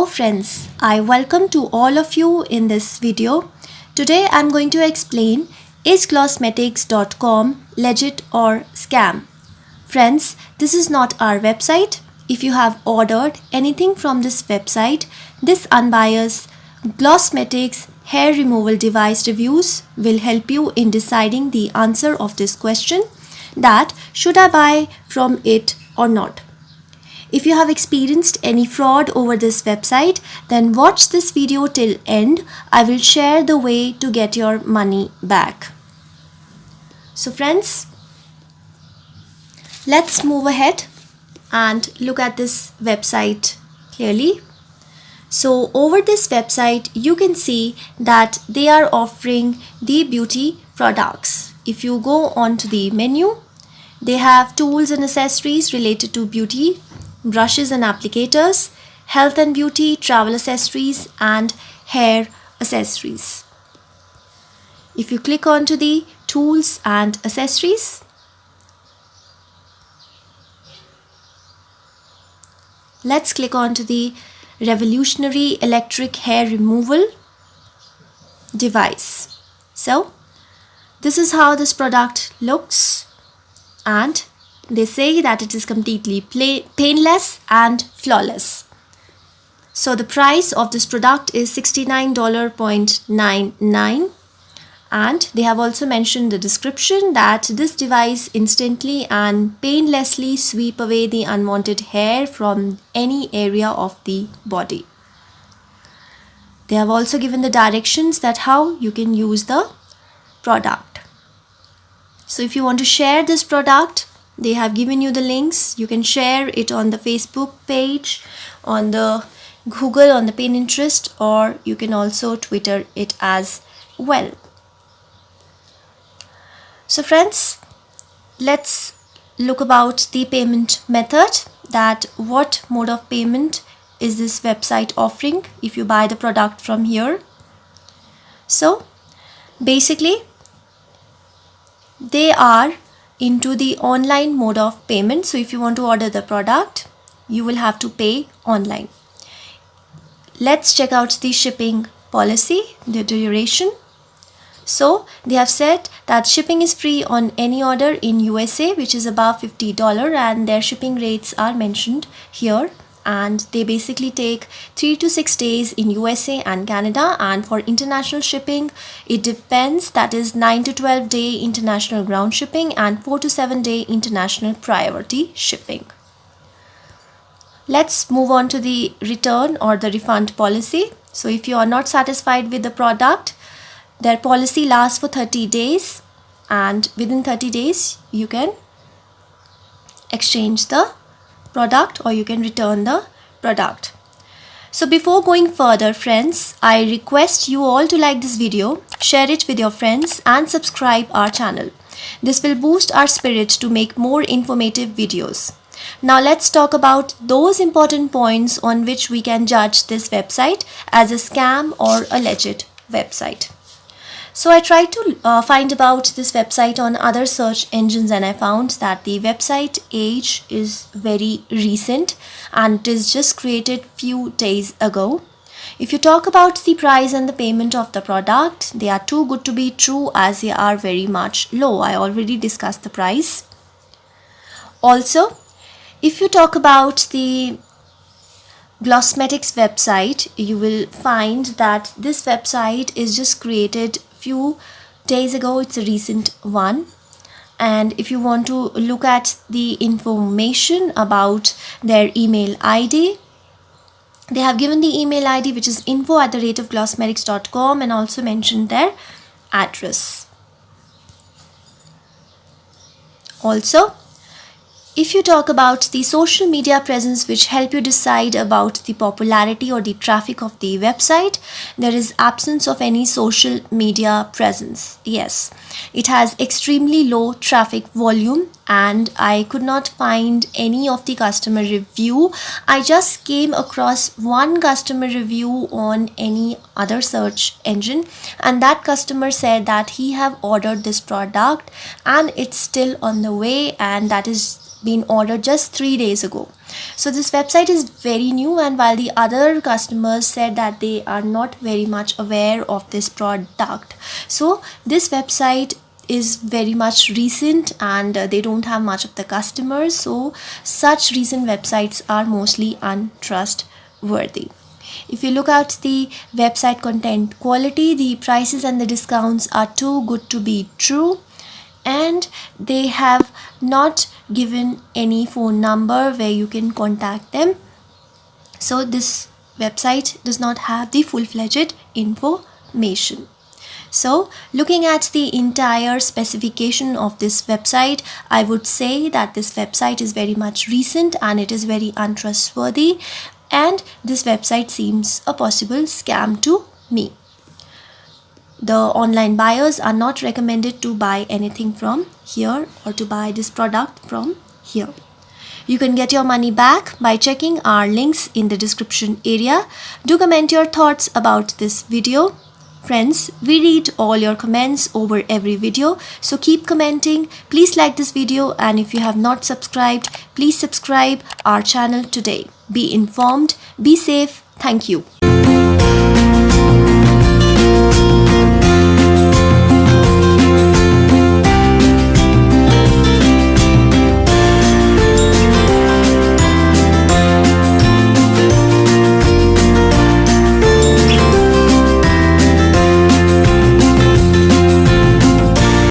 Hello friends, I welcome to all of you in this video. Today I'm going to explain is glossmetics.com legit or scam. Friends, this is not our website. If you have ordered anything from this website, this unbiased Glossmetics hair removal device reviews will help you in deciding the answer of this question, that should I buy from it or not. If you have experienced any fraud over this website, then watch this video till end. I will share the way to get your money back. So friends, let's move ahead and look at this website clearly. So over this website, you can see that they are offering the beauty products. If you go on to the menu, they have tools and accessories related to beauty, brushes and applicators, health and beauty, travel accessories and hair accessories. If you click onto the tools and accessories, let's click onto the revolutionary electric hair removal device. So this is how this product looks, and they say that it is completely painless and flawless. So the price of this product is $69.99, and they have also mentioned the description that this device instantly and painlessly sweep away the unwanted hair from any area of the body. They have also given the directions that how you can use the product. So if you want to share this product, they have given you the links. You can share it on the Facebook page, on the Google, on the Pinterest, or you can also Twitter it as well. So friends, let's look about the payment method, that what mode of payment is this website offering if you buy the product from here. So basically they are into the online mode of payment. So if you want to order the product, you will have to pay online. Let's check out the shipping policy, the duration. So they have said that shipping is free on any order in USA which is above $50, and their shipping rates are mentioned here, and they basically take 3 to 6 days in USA and Canada, and for international shipping it depends, that is 9 to 12 day international ground shipping and 4 to 7 day international priority shipping. Let's move on to the return or the refund policy. So if you are not satisfied with the product, their policy lasts for 30 days, and within 30 days you can exchange the product or you can return the product. So before going further friends, I request you all to like this video, share it with your friends and subscribe our channel. This will boost our spirit to make more informative videos. Now let's talk about those important points on which we can judge this website as a scam or a legit website. So I tried to find about this website on other search engines, and I found that the website age is very recent and it is just created few days ago. If you talk about the price and the payment of the product, they are too good to be true as they are very much low. I already discussed the price. Also, if you talk about the Glossmetics website, you will find that this website is just created few days ago. It's a recent one, and if you want to look at the information about their email ID, they have given the email ID which is info@glossmetics.com and also mentioned their address. Also, if you talk about the social media presence which help you decide about the popularity or the traffic of the website, there is absence of any social media presence. Yes, it has extremely low traffic volume, and I could not find any of the customer review. I just came across one customer review on any other search engine, and that customer said that he have ordered this product and it's still on the way, and that is been ordered just 3 days ago. So this website is very new, and while the other customers said that they are not very much aware of this product, so this website is very much recent, and they don't have much of the customers, so such recent websites are mostly untrustworthy. If you look at the website content quality, the prices and the discounts are too good to be true, and they have not given any phone number where you can contact them. So this website does not have the full-fledged information. So looking at the entire specification of this website, I would say that this website is very much recent and it is very untrustworthy, and this website seems a possible scam to me. The online buyers are not recommended to buy anything from here or to buy this product from here. You can get your money back by checking our links in the description area. Do comment your thoughts about this video. Friends, we read all your comments over every video, so keep commenting. Please like this video, and if you have not subscribed, please subscribe our channel today. Be informed, be safe. Thank you.